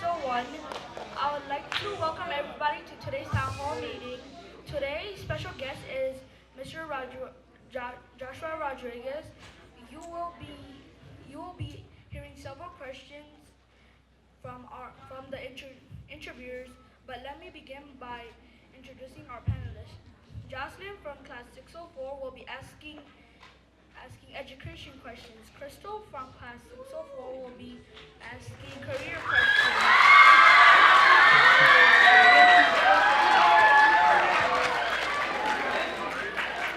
1. I would like to welcome everybody to today's town hall meeting. Today's special guest is Mr. Joshua Rodriguez. You will be hearing several questions from the interviewers, but let me begin by introducing our panelists. Jocelyn from class 604 will be asking education questions. Crystal from class 604 will be asking career questions.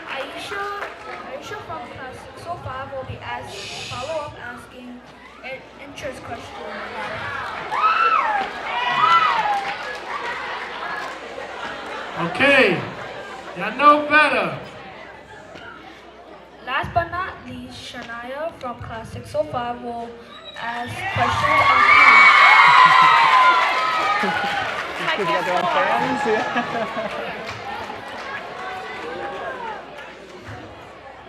Aisha from class 605 will be asking interest questions. Okay, y'all know better. Last but not least, Shania from class 605 will ask questions on You got their own fans?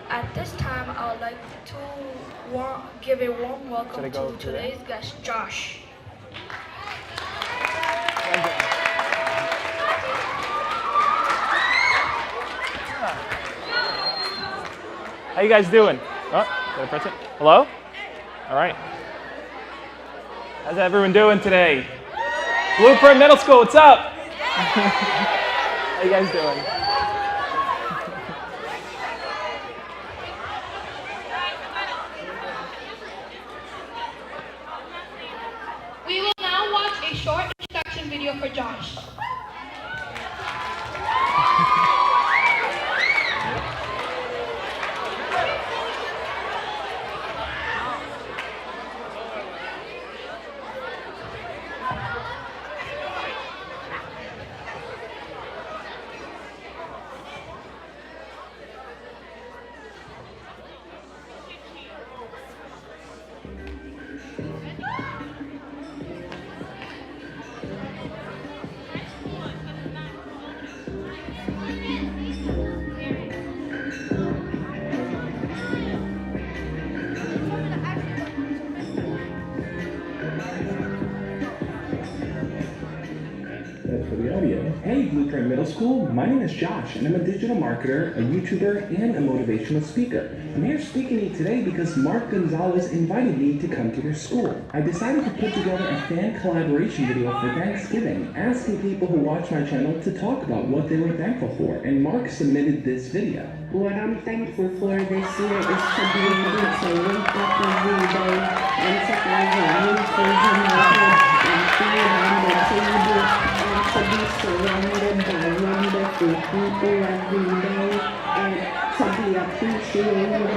At this time, I would like to give a warm welcome to today's guest, Josh. How you guys doing? Oh, got a present? Hello? All right. How's everyone doing today? Blueprint Middle School, what's up? How you guys doing? We will now watch a short introduction video for Josh. For the audio. Hey Blueprint Middle School, my name is Josh and I'm a digital marketer, a YouTuber, and a motivational speaker. I'm here speaking to you today because Mark Gonzalez invited me to come to their school. I decided to put together a fan collaboration video for Thanksgiving, asking people who watch my channel to talk about what they were thankful for, and Mark submitted this video. What I'm thankful for this year is to be able to wake up every day and to have a roof over my head and food on the table and to be surrounded by wonderful people every day and to be appreciative of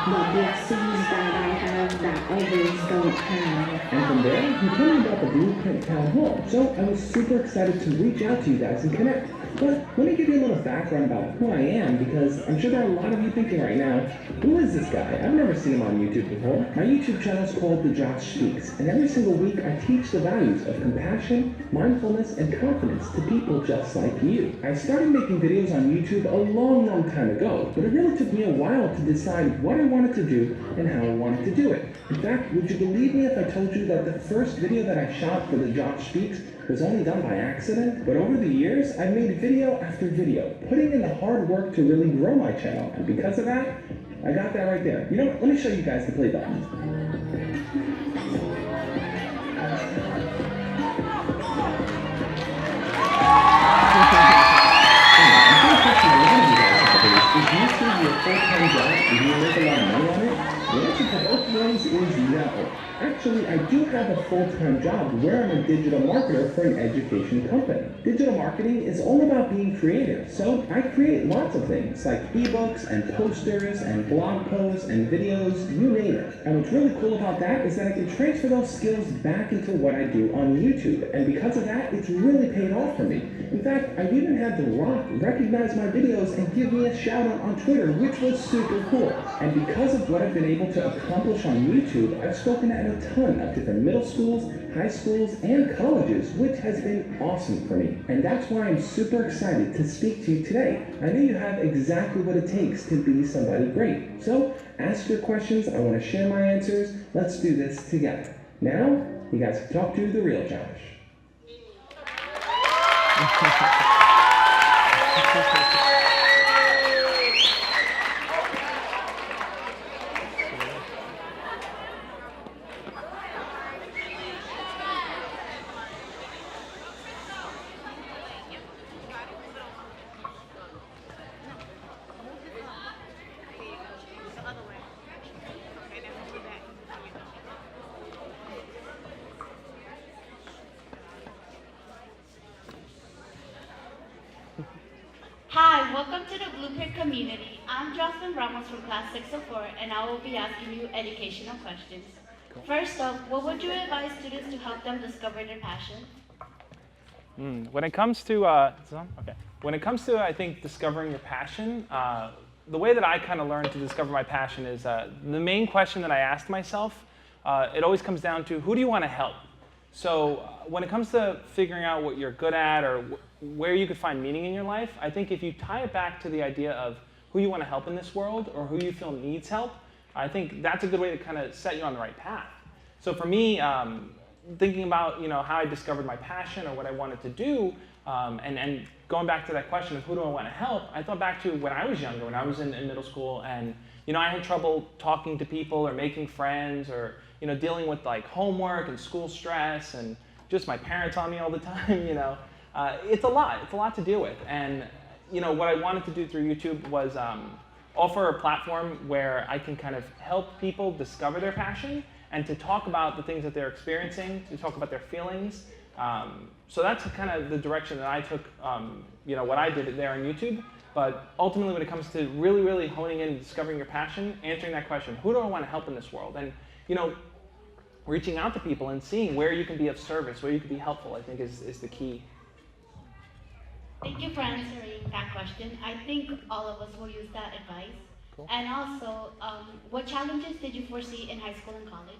the blessings that I have that others don't have. And from there, he told me about the Blueprint Town Hall, so I was super excited to reach out to you guys and connect. But let me give you a little background about who I am, because I'm sure there are a lot of you thinking right now, who is this guy? I've never seen him on YouTube before. My YouTube channel is called The Josh Speaks, and every single week I teach the values of compassion, mindfulness, and confidence to people just like you. I started making videos on YouTube a long time ago, but it really took me a while to decide what I wanted to do and how I wanted to do it. In fact, would you believe me if I told you that the first video that I shot for The Josh Speaks was only done by accident? But over the years, I've made video after video, putting in the hard work to really grow my channel, and because of that, I got that right there. You know what? Let me show you guys the play button. Is YouTube your full-time job and do you make a lot of money on it? The answer to both of those is no. Actually, I do have a full-time job where I'm a digital marketer for an education company. Digital marketing is all about being creative, so I create lots of things like ebooks and posters and blog posts and videos, you name it. And what's really cool about that is that I can transfer those skills back into what I do on YouTube, and because of that, it's really paid off for me. In fact, I even had The Rock recognize my videos and give me a shout out on Twitter, which was super cool. And because of what I've been able to accomplish on YouTube, I've spoken at a ton of different middle schools, high schools, and colleges, which has been awesome for me. And that's why I'm super excited to speak to you today. I know you have exactly what it takes to be somebody great. So ask your questions, I want to share my answers, let's do this together. Now, You guys can talk to the real Josh. Hi, welcome to the Blueprint community. I'm Jocelyn Ramos from class 604, and I will be asking you educational questions. First up, what would you advise students to help them discover their passion? When it comes to, When it comes to, I think, discovering your passion, the way that I kind of learned to discover my passion is the main question that I asked myself, it always comes down to who do you want to help? So when it comes to figuring out what you're good at or where you could find meaning in your life, I think if you tie it back to the idea of who you want to help in this world or who you feel needs help, I think that's a good way to kind of set you on the right path. So for me, thinking about how I discovered my passion or what I wanted to do, and going back to that question of who do I want to help, I thought back to when I was younger, when I was in middle school, and I had trouble talking to people or making friends or dealing with like homework and school stress and just my parents on me all the time. It's a lot to deal with. And what I wanted to do through YouTube was offer a platform where I can kind of help people discover their passion and to talk about the things that they're experiencing, to talk about their feelings. So that's kind of the direction that I took, what I did there on YouTube. But ultimately, when it comes to really, really honing in and discovering your passion, answering that question, who do I want to help in this world? And, reaching out to people and seeing where you can be of service, where you can be helpful, I think is the key. Thank you for answering that question. I think all of us will use that advice. Cool. And also, what challenges did you foresee in high school and college?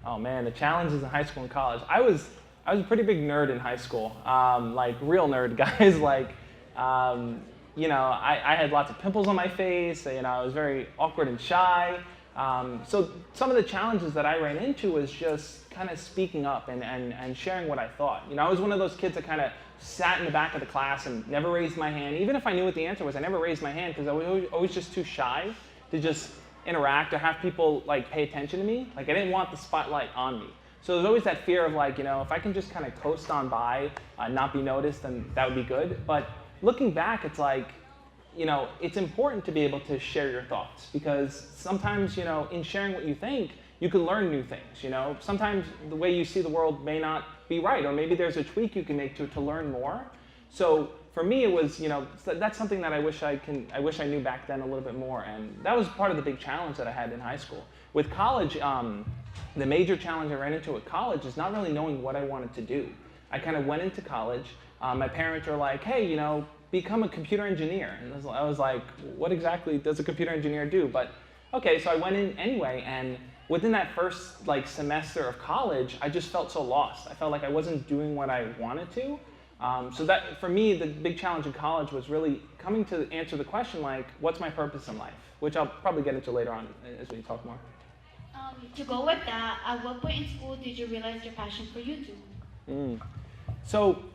Oh man, the challenges in high school and college. I was a pretty big nerd in high school, like real nerd, guys. Like, I had lots of pimples on my face. I was very awkward and shy. So some of the challenges that I ran into was just kind of speaking up and sharing what I thought. I was one of those kids that kind of sat in the back of the class and never raised my hand. Even if I knew what the answer was, I never raised my hand because I was always just too shy to just interact or have people like pay attention to me. Like I didn't want the spotlight on me. So there's always that fear of like, if I can just kind of coast on by, not be noticed, then that would be good. But looking back, it's like, it's important to be able to share your thoughts because sometimes, in sharing what you think, you can learn new things. Sometimes the way you see the world may not be right, or maybe there's a tweak you can make to learn more. So for me, it was, that's something that I wish I knew back then a little bit more, and that was part of the big challenge that I had in high school. With college, the major challenge I ran into at college is not really knowing what I wanted to do. I kind of went into college. My parents were like, hey, become a computer engineer. And I was like, what exactly does a computer engineer do? But okay, so I went in anyway, and within that first semester of college, I just felt so lost. I felt like I wasn't doing what I wanted to. So that, for me, the big challenge in college was really coming to answer the question like, what's my purpose in life? Which I'll probably get into later on as we talk more. To go with that, at what point in school did you realize your passion for YouTube? So,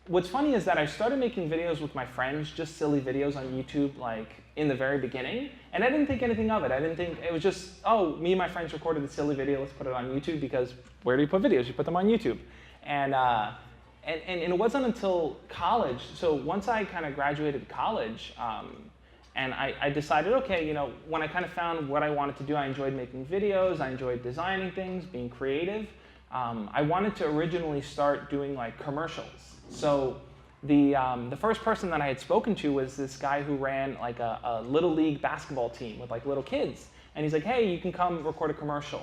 what's funny is that I started making videos with my friends, just silly videos on YouTube, like in the very beginning, and I didn't think anything of it. I didn't think, it was just, oh, me and my friends recorded a silly video, let's put it on YouTube, because where do you put videos? You put them on YouTube. And it wasn't until college, so once I kind of graduated college, and I decided, okay, when I kind of found what I wanted to do, I enjoyed making videos, I enjoyed designing things, being creative. I wanted to originally start doing like commercials. So the first person that I had spoken to was this guy who ran like a little league basketball team with like little kids. And he's like, hey, you can come record a commercial,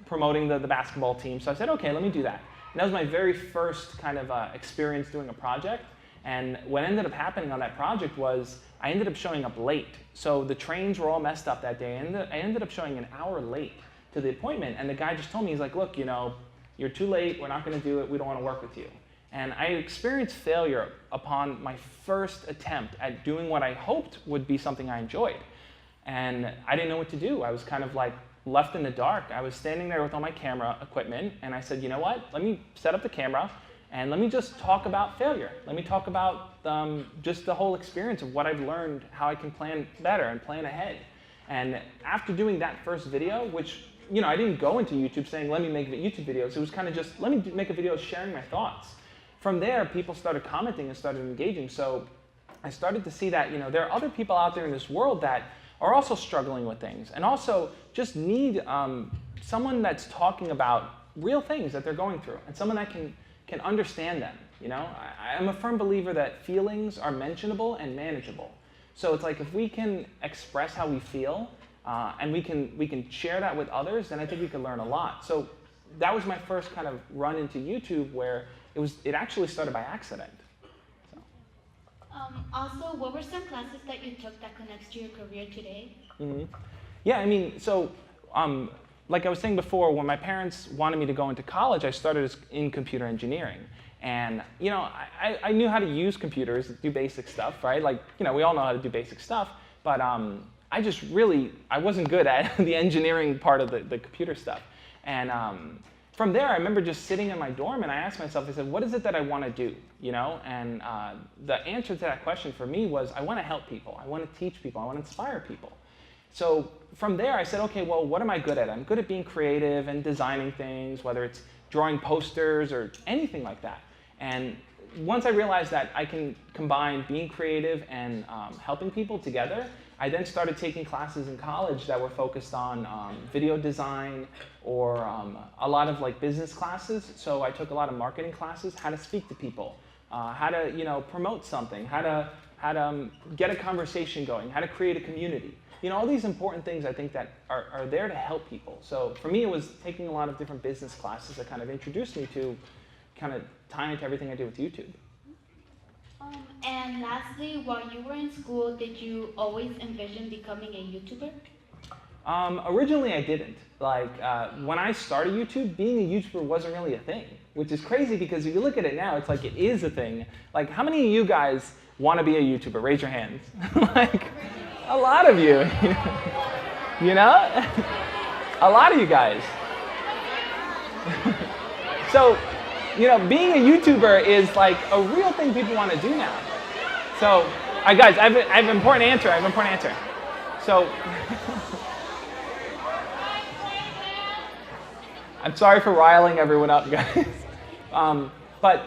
promoting the basketball team. So I said, okay, let me do that. And that was my very first kind of experience doing a project. And what ended up happening on that project was I ended up showing up late. So the trains were all messed up that day, and I ended up showing an hour late to the appointment. And the guy just told me, he's like, look, you're too late, we're not gonna do it, we don't wanna work with you. And I experienced failure upon my first attempt at doing what I hoped would be something I enjoyed. And I didn't know what to do. I was kind of like left in the dark. I was standing there with all my camera equipment, and I said, you know what? Let me set up the camera, and let me just talk about failure. Let me talk about just the whole experience of what I've learned, how I can plan better and plan ahead. And after doing that first video, which I didn't go into YouTube saying, let me make YouTube videos. It was kind of just, let me make a video sharing my thoughts. From there, people started commenting and started engaging. So I started to see that there are other people out there in this world that are also struggling with things and also just need someone that's talking about real things that they're going through and someone that can understand them. I'm a firm believer that feelings are mentionable and manageable. So it's like if we can express how we feel and we can share that with others, then I think we can learn a lot. So that was my first kind of run into YouTube, where it actually started by accident. Also, what were some classes that you took that connects to your career today? Mm-hmm. Yeah, I mean, so like I was saying before, when my parents wanted me to go into college, I started in computer engineering. And I knew how to use computers, do basic stuff, right? Like, we all know how to do basic stuff, but I wasn't good at the engineering part of the computer stuff. And from there, I remember just sitting in my dorm, and I asked myself, I said, what is it that I want to do? And the answer to that question for me was, I want to help people. I want to teach people. I want to inspire people. So from there, I said, okay, well, what am I good at? I'm good at being creative and designing things, whether it's drawing posters or anything like that. And once I realized that I can combine being creative and helping people together, I then started taking classes in college that were focused on video design or a lot of business classes. So I took a lot of marketing classes, how to speak to people, how to promote something, how to get a conversation going, how to create a community. All these important things I think that are there to help people. So for me, it was taking a lot of different business classes that kind of introduced me to kind of tying into everything I do with YouTube. And lastly, while you were in school, did you always envision becoming a YouTuber? Originally, I didn't. When I started YouTube, being a YouTuber wasn't really a thing, which is crazy because if you look at it now, it's like it is a thing. How many of you guys want to be a YouTuber? Raise your hands. A lot of you. A lot of you guys. So, being a YouTuber is a real thing people want to do now. So, guys, I have an important answer. So, I'm sorry for riling everyone up, guys. But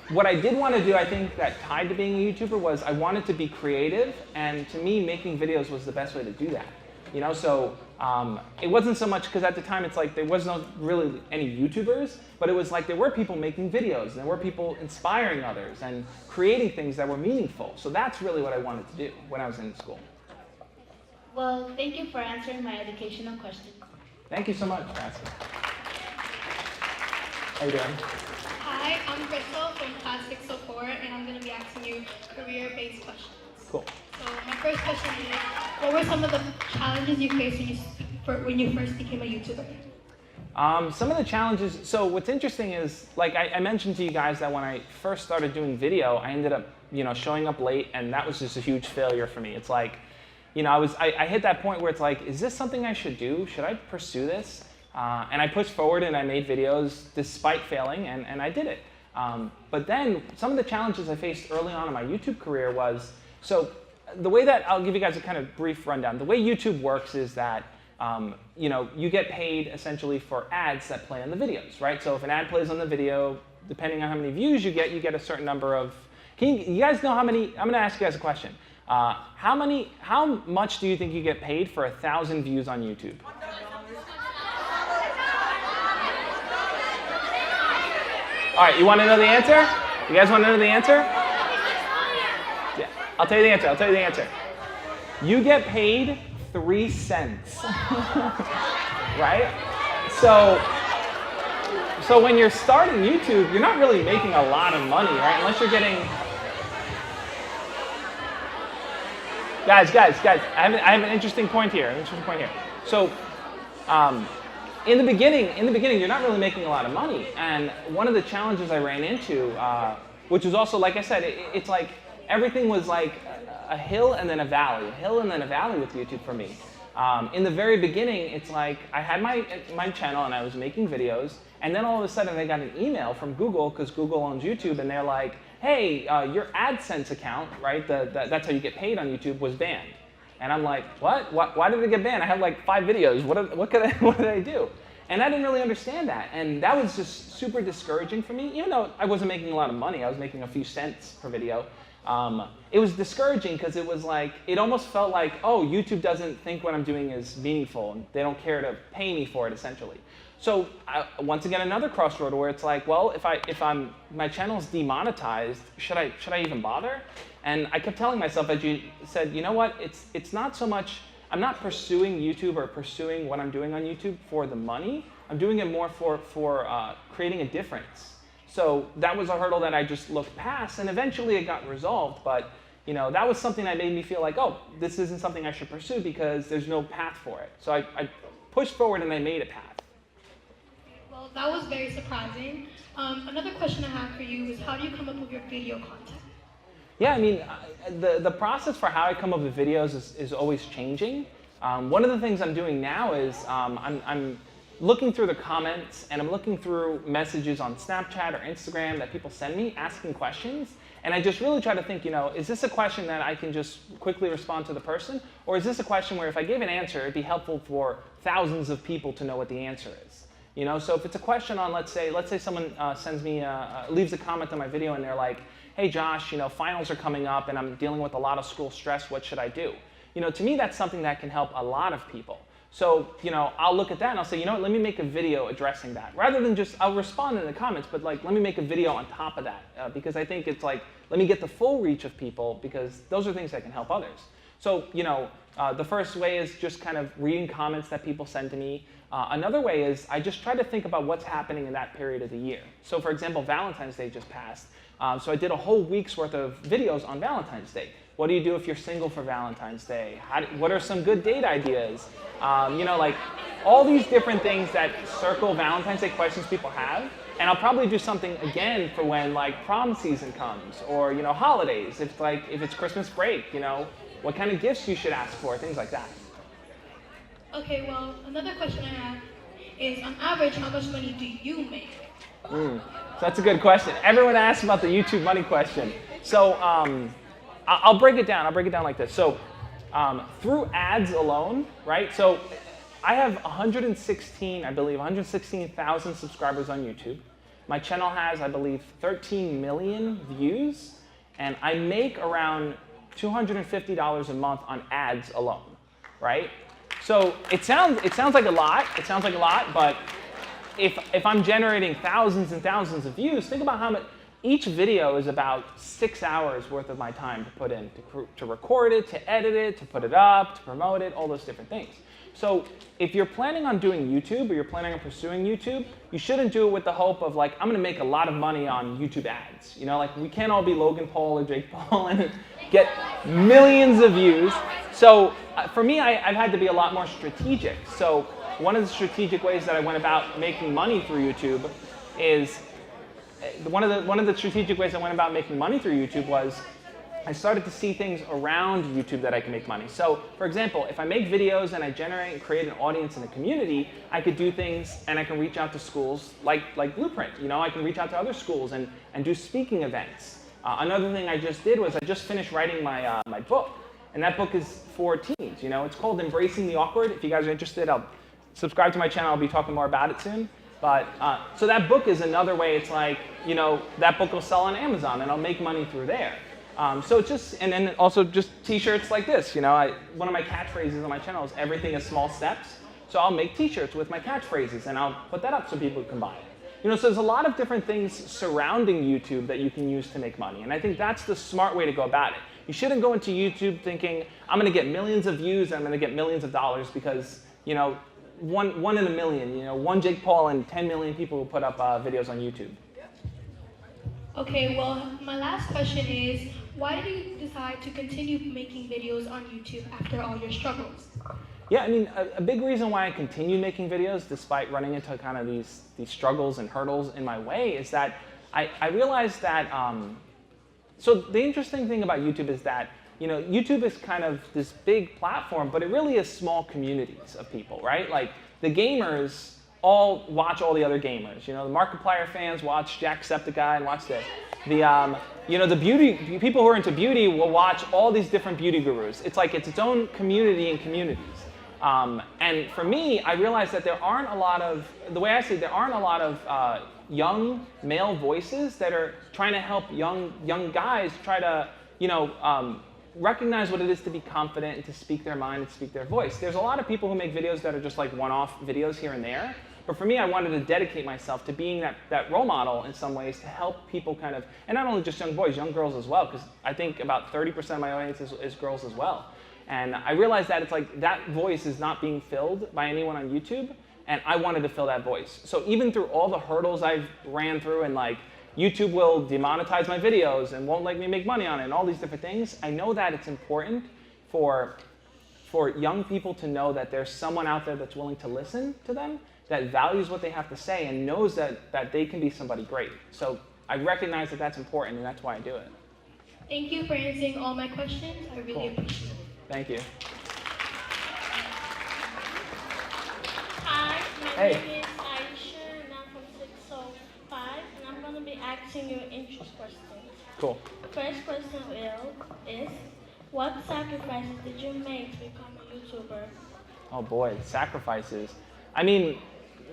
what I did want to do, I think that tied to being a YouTuber, was I wanted to be creative, and to me, making videos was the best way to do that. So it wasn't so much because at the time it's there was no really any YouTubers, but it was there were people making videos, and there were people inspiring others and creating things that were meaningful. So that's really what I wanted to do when I was in school. Well, thank you for answering my educational questions. Thank you so much for asking. How you doing? Hi, I'm Crystal from Class 604, and I'm going to be asking you career-based questions. Cool. So my first question is, what were some of the challenges you faced when you first became a YouTuber? Some of the challenges, so what's interesting is, I mentioned to you guys that when I first started doing video, I ended up, showing up late, and that was just a huge failure for me. It's I hit that point where it's is this something I should do? Should I pursue this? And I pushed forward and I made videos despite failing, and I did it. But then some of the challenges I faced early on in my YouTube career was, so the way that, I'll give you guys a kind of brief rundown. The way YouTube works is that you get paid essentially for ads that play on the videos, right? So if an ad plays on the video, depending on how many views you get a certain number of, you guys know how many, I'm gonna ask you guys a question. How much do you think you get paid for 1,000 views on YouTube? All right, you want to know the answer? You guys want to know the answer? Yeah, I'll tell you the answer. You get paid 3 cents, right? So when you're starting YouTube, you're not really making a lot of money, right? Unless you're getting. Guys, I have an interesting point here. So, in the beginning, you're not really making a lot of money. And one of the challenges I ran into, which was also, like I said, it's everything was a hill and then a valley with YouTube for me. In the very beginning, it's like I had my channel and I was making videos, and then all of a sudden I got an email from Google, because Google owns YouTube, and they're like, hey, your AdSense account, right, that's how you get paid on YouTube, was banned. And I'm like, what? Why did it get banned? I have like 5 videos. What did I do? And I didn't really understand that. And that was just super discouraging for me. Even though I wasn't making a lot of money, I was making a few cents per video. It was discouraging because it was like, it almost felt like, oh, YouTube doesn't think what I'm doing is meaningful, and they don't care to pay me for it, essentially. So once again, another crossroad where it's like, well, if my channel's demonetized, should I even bother? And I kept telling myself, as you said, you know what? It's not so much, I'm not pursuing YouTube or pursuing what I'm doing on YouTube for the money. I'm doing it more for creating a difference. So that was a hurdle that I just looked past, and eventually it got resolved. But you know, that was something that made me feel like, oh, this isn't something I should pursue because there's no path for it. So I pushed forward and I made a path. Well, that was very surprising. Another question I have for you is, how do you come up with your video content? Yeah, I mean, the process for how I come up with videos is always changing. One of the things I'm doing now is I'm looking through the comments, and I'm looking through messages on Snapchat or Instagram that people send me asking questions. And I just really try to think, you know, is this a question that I can just quickly respond to the person? Or is this a question where if I gave an answer, it'd be helpful for thousands of people to know what the answer is? You know, so if it's a question on, let's say someone sends me, leaves a comment on my video and they're like, hey Josh, you know, finals are coming up and I'm dealing with a lot of school stress, what should I do? You know, to me that's something that can help a lot of people. So, you know, I'll look at that and I'll say, you know what, let me make a video addressing that. Rather than just, I'll respond in the comments, but like, let me make a video on top of that. Because I think it's like, let me get the full reach of people, because those are things that can help others. So, you know, the first way is just kind of reading comments that people send to me. Another way is I just try to think about what's happening in that period of the year. So for example, Valentine's Day just passed. So I did a whole week's worth of videos on Valentine's Day. What do you do if you're single for Valentine's Day? What are some good date ideas? You know, like all these different things that circle Valentine's Day questions people have. And I'll probably do something again for when like prom season comes, or you know, holidays. If it's Christmas break, you know, what kind of gifts you should ask for, things like that. Okay, well, another question I have is, on average, how much money do you make? So that's a good question. Everyone asks about the YouTube money question. So I'll break it down. I'll break it down like this. So through ads alone, right? So I have 116,000 subscribers on YouTube. My channel has, I believe, 13 million views, and I make around $250 a month on ads alone, right? So it sounds like a lot. It sounds like a lot, but if I'm generating thousands and thousands of views, think about how much. Each video is about 6 hours worth of my time to put in, to record it, to edit it, to put it up, to promote it, all those different things. So if you're planning on doing YouTube, or you're planning on pursuing YouTube, you shouldn't do it with the hope of like, I'm gonna make a lot of money on YouTube ads. You know, like we can't all be Logan Paul or Jake Paul and get millions of views. So for me, I've had to be a lot more strategic. So one of the strategic ways that I went about making money through YouTube is, one of the strategic ways I went about making money through YouTube was I started to see things around YouTube that I can make money. So, for example, if I make videos and I generate and create an audience in a community, I could do things and I can reach out to schools like Blueprint. You know, I can reach out to other schools and do speaking events. Another thing I just did was I just finished writing my my book, and that book is for teens. You know, it's called Embracing the Awkward. If you guys are interested, I'll subscribe to my channel. I'll be talking more about it soon. But so that book is another way. It's like, you know, that book will sell on Amazon and I'll make money through there. So it's just, and then also just t-shirts like this. You know, one of my catchphrases on my channel is everything is small steps. So I'll make t-shirts with my catchphrases and I'll put that up so people can buy it. You know, so there's a lot of different things surrounding YouTube that you can use to make money. And I think that's the smart way to go about it. You shouldn't go into YouTube thinking, I'm going to get millions of views and I'm going to get millions of dollars because, you know, one in a million, you know, one Jake Paul and 10 million people who put up videos on YouTube. Okay, well, my last question is, why did you decide to continue making videos on YouTube after all your struggles? Yeah, I mean, a big reason why I continued making videos despite running into kind of these struggles and hurdles in my way is that I realized that, so the interesting thing about YouTube is that you know, YouTube is kind of this big platform, but it really is small communities of people, right? Like the gamers all watch all the other gamers. You know, the Markiplier fans watch Jacksepticeye and watch this. You know, the beauty people who are into beauty will watch all these different beauty gurus. It's like it's its own community in communities. And for me, I realized that there aren't a lot of, the way I see it, there aren't a lot of young male voices that are trying to help young guys try to, you know, recognize what it is to be confident and to speak their mind and speak their voice. There's a lot of people who make videos that are just like one-off videos here and there. But for me, I wanted to dedicate myself to being that role model in some ways to help people kind of, and not only just young boys, young girls as well, because I think about 30% of my audience is girls as well. And I realized that it's like that voice is not being filled by anyone on YouTube, and I wanted to fill that voice. So even through all the hurdles I've ran through, and like YouTube will demonetize my videos and won't let me make money on it and all these different things, I know that it's important for young people to know that there's someone out there that's willing to listen to them, that values what they have to say and knows that they can be somebody great. So I recognize that that's important, and that's why I do it. Thank you for answering all my questions. I really appreciate it. Thank you. Hi, my Hey. name is Aisha, and I'm from 605, and I'm going to be asking you interest questions. Cool. First question is, what sacrifices did you make to become a YouTuber? Oh boy, the sacrifices. I mean,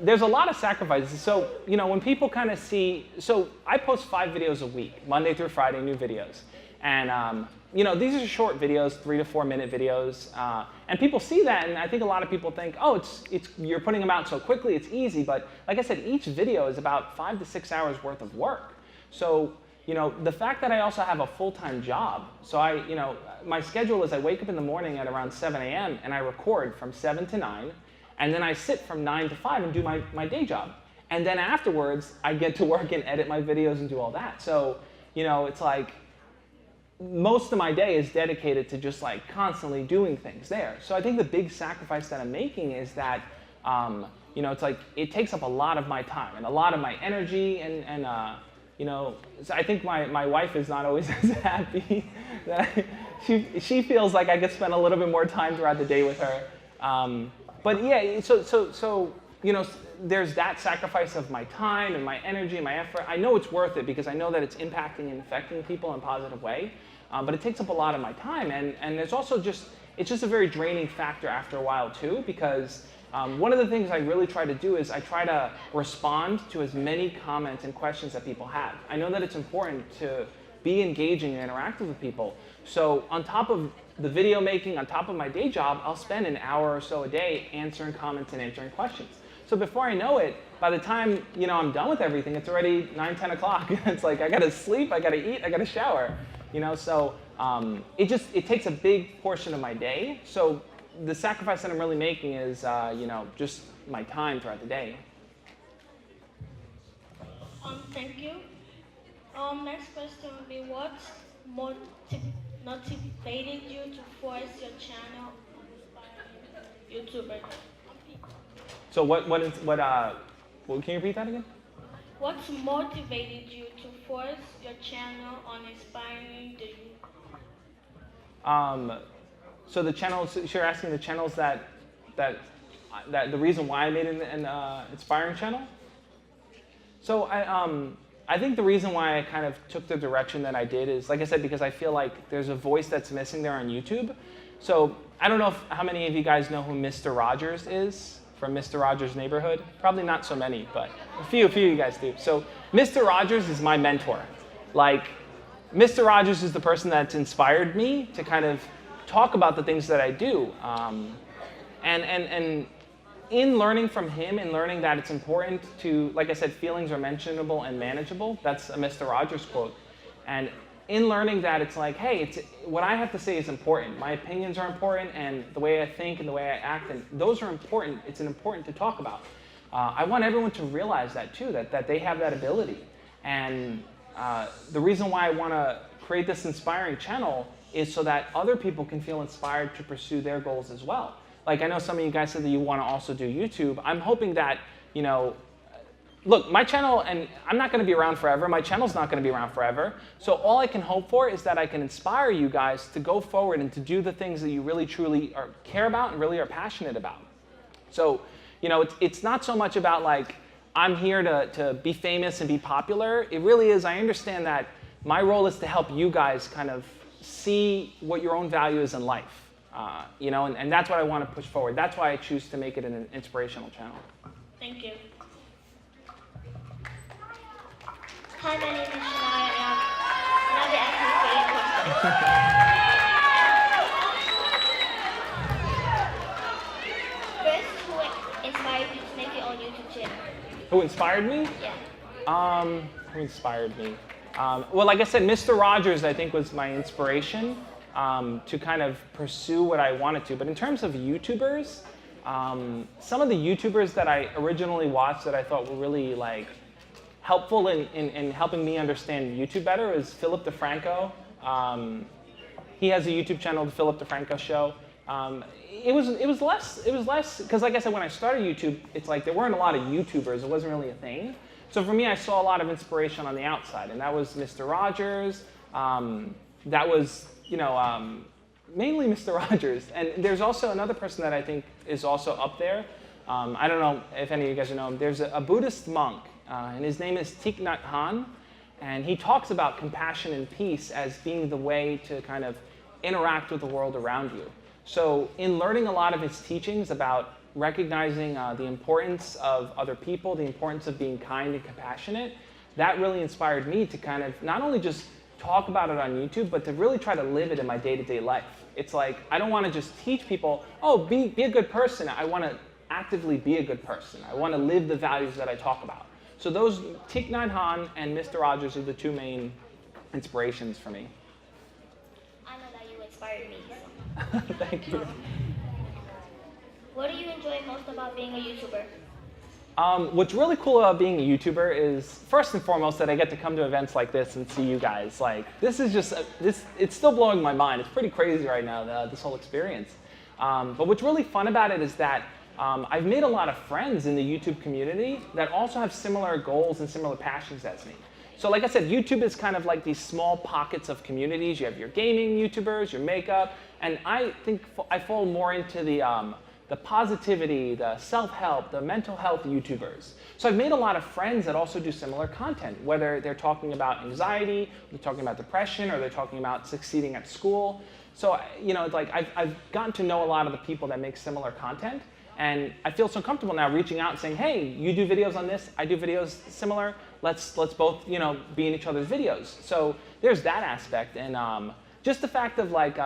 there's a lot of sacrifices. So, you know, when people kind of see, so I post 5 videos a week, Monday through Friday, new videos. And, you know, these are short videos, 3 to 4 minute videos. And people see that, and I think a lot of people think, oh, you're putting them out so quickly, it's easy. But like I said, each video is about 5 to 6 hours worth of work. So, you know, the fact that I also have a full-time job, so you know, my schedule is I wake up in the morning at around 7 a.m. and I record from 7 to 9. And then I sit from 9 to 5 and do my day job. And then afterwards, I get to work and edit my videos and do all that. So, you know, it's like most of my day is dedicated to just like constantly doing things there. So I think the big sacrifice that I'm making is that, you know, it's like it takes up a lot of my time and a lot of my energy and you know, so I think my wife is not always as happy. She feels like I could spend a little bit more time throughout the day with her. But yeah, so you know, there's that sacrifice of my time and my energy and my effort. I know it's worth it because I know that it's impacting and affecting people in a positive way. But it takes up a lot of my time, and there's also it's just a very draining factor after a while too, because one of the things I really try to do is I try to respond to as many comments and questions that people have. I know that it's important to be engaging and interactive with people. So on top of the video making, on top of my day job, I'll spend an hour or so a day answering comments and answering questions. So before I know it, by the time, you know, I'm done with everything, it's already 9, 10 o'clock. It's like I gotta sleep, I gotta eat, I gotta shower. You know, so it takes a big portion of my day. So the sacrifice that I'm really making is, you know, just my time throughout the day. Thank you. Next question would be, what motivated you to force your channel on inspiring YouTuber? So can you repeat that again? What motivated you to force your channel on inspiring the youth? So the channels, so you're asking the channels that the reason why I made an inspiring channel? So I think the reason why I kind of took the direction that I did is, like I said, because I feel like there's a voice that's missing there on YouTube. So I don't know how many of you guys know who Mr. Rogers is from Mr. Rogers' Neighborhood. Probably not so many, but a few of you guys do. So Mr. Rogers is my mentor. Like, Mr. Rogers is the person that's inspired me to kind of talk about the things that I do. And in learning from him and learning that it's important to, like I said, feelings are mentionable and manageable. That's a Mr. Rogers quote. And in learning that, it's like, hey, what I have to say is important. My opinions are important, and the way I think and the way I act, and those are important. It's important to talk about. I want everyone to realize that too, that they have that ability. And the reason why I want to create this inspiring channel is so that other people can feel inspired to pursue their goals as well. Like, I know some of you guys said that you want to also do YouTube. I'm hoping that, you know, look, my channel, and I'm not going to be around forever. My channel's not going to be around forever. So all I can hope for is that I can inspire you guys to go forward and to do the things that you really, truly care about and really are passionate about. So, you know, it's not so much about like, I'm here to be famous and be popular. It really is, I understand that my role is to help you guys kind of see what your own value is in life. You know, and that's what I want to push forward. That's why I choose to make it an inspirational channel. Thank you. Hi, my name is Shania, and I'll be asking 8 questions. First, who inspired you to make your own YouTube channel? Who inspired me? Yeah. Who inspired me? Well, like I said, Mr. Rogers, I think, was my inspiration to kind of pursue what I wanted to. But in terms of YouTubers, some of the YouTubers that I originally watched that I thought were really like helpful in helping me understand YouTube better is Philip DeFranco. He has a YouTube channel, The Philip DeFranco Show. It was less, because like I said, when I started YouTube, it's like there weren't a lot of YouTubers. It wasn't really a thing. So for me, I saw a lot of inspiration on the outside, and that was Mr. Rogers. That was, you know, mainly Mr. Rogers. And there's also another person that I think is also up there. I don't know if any of you guys know him. There's a Buddhist monk, and his name is Thich Nhat Hanh, and he talks about compassion and peace as being the way to kind of interact with the world around you. So in learning a lot of his teachings about recognizing the importance of other people, the importance of being kind and compassionate, that really inspired me to kind of not only just talk about it on YouTube, but to really try to live it in my day-to-day life. It's like, I don't want to just teach people, oh, be a good person. I want to actively be a good person. I want to live the values that I talk about. So those, Thich Nhat Hanh and Mr. Rogers are the two main inspirations for me. I know that you inspired me. Thank you. What do you enjoy most about being a YouTuber? What's really cool about being a YouTuber is, first and foremost, that I get to come to events like this and see you guys. Like, this is just, it's still blowing my mind. It's pretty crazy right now, this whole experience. But what's really fun about it is that I've made a lot of friends in the YouTube community that also have similar goals and similar passions as me. So like I said, YouTube is kind of like these small pockets of communities. You have your gaming YouTubers, your makeup, and I think I fall more into the positivity, the self-help, the mental health YouTubers. So I've made a lot of friends that also do similar content, whether they're talking about anxiety, they're talking about depression, or they're talking about succeeding at school. So, you know, it's like I've gotten to know a lot of the people that make similar content, and I feel so comfortable now reaching out and saying, hey, you do videos on this, I do videos similar, let's both, you know, be in each other's videos. So there's that aspect, and just the fact of like,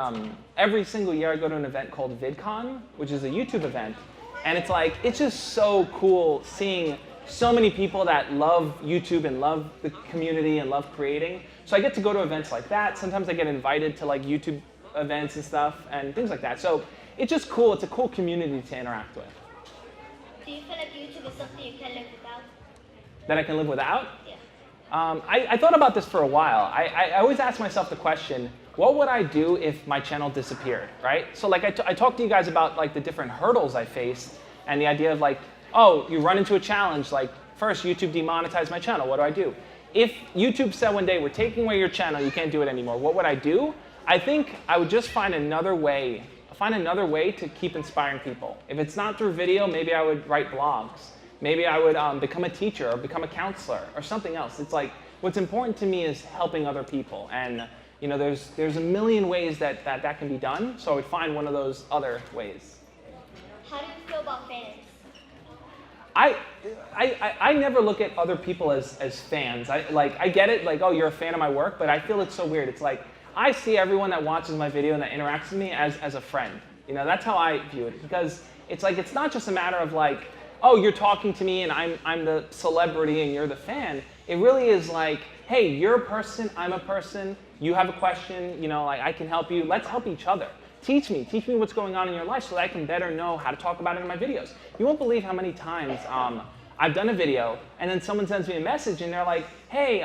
every single year I go to an event called VidCon, which is a YouTube event, and it's like, it's just so cool seeing so many people that love YouTube and love the community and love creating. So I get to go to events like that. Sometimes I get invited to like YouTube events and stuff and things like that. So it's just cool. It's a cool community to interact with. Do you feel like YouTube is something you can live without? That I can live without? Yeah. I thought about this for a while. I always ask myself the question, what would I do if my channel disappeared, right? So like I talked to you guys about like the different hurdles I faced and the idea of like, oh, you run into a challenge, like first YouTube demonetized my channel, what do I do? If YouTube said one day, we're taking away your channel, you can't do it anymore, what would I do? I think I would just find another way to keep inspiring people. If it's not through video, maybe I would write blogs. Maybe I would become a teacher or become a counselor or something else. It's like, what's important to me is helping other people. And you know, there's a million ways that can be done, so I would find one of those other ways. How do you feel about fans? I never look at other people as fans. I get it, like, oh, you're a fan of my work, but I feel it's so weird. It's like, I see everyone that watches my video and that interacts with me as a friend. You know, that's how I view it, because it's like, it's not just a matter of like, oh, you're talking to me and I'm the celebrity and you're the fan. It really is like, hey, you're a person, I'm a person, you have a question, you know, like I can help you, let's help each other. Teach me what's going on in your life so that I can better know how to talk about it in my videos. You won't believe how many times I've done a video and then someone sends me a message and they're like, hey,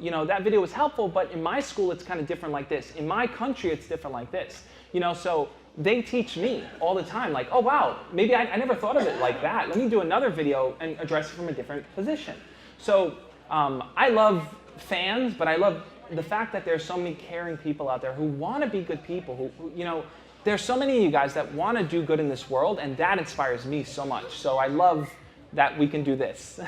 you know, that video was helpful, but in my school it's kind of different like this. In my country it's different like this. You know, so they teach me all the time, like, oh wow, maybe I never thought of it like that. Let me do another video and address it from a different position. So I love fans, but I love the fact that there's so many caring people out there who want to be good people. Who, you know, there's so many of you guys that want to do good in this world, and that inspires me so much. So I love that we can do this.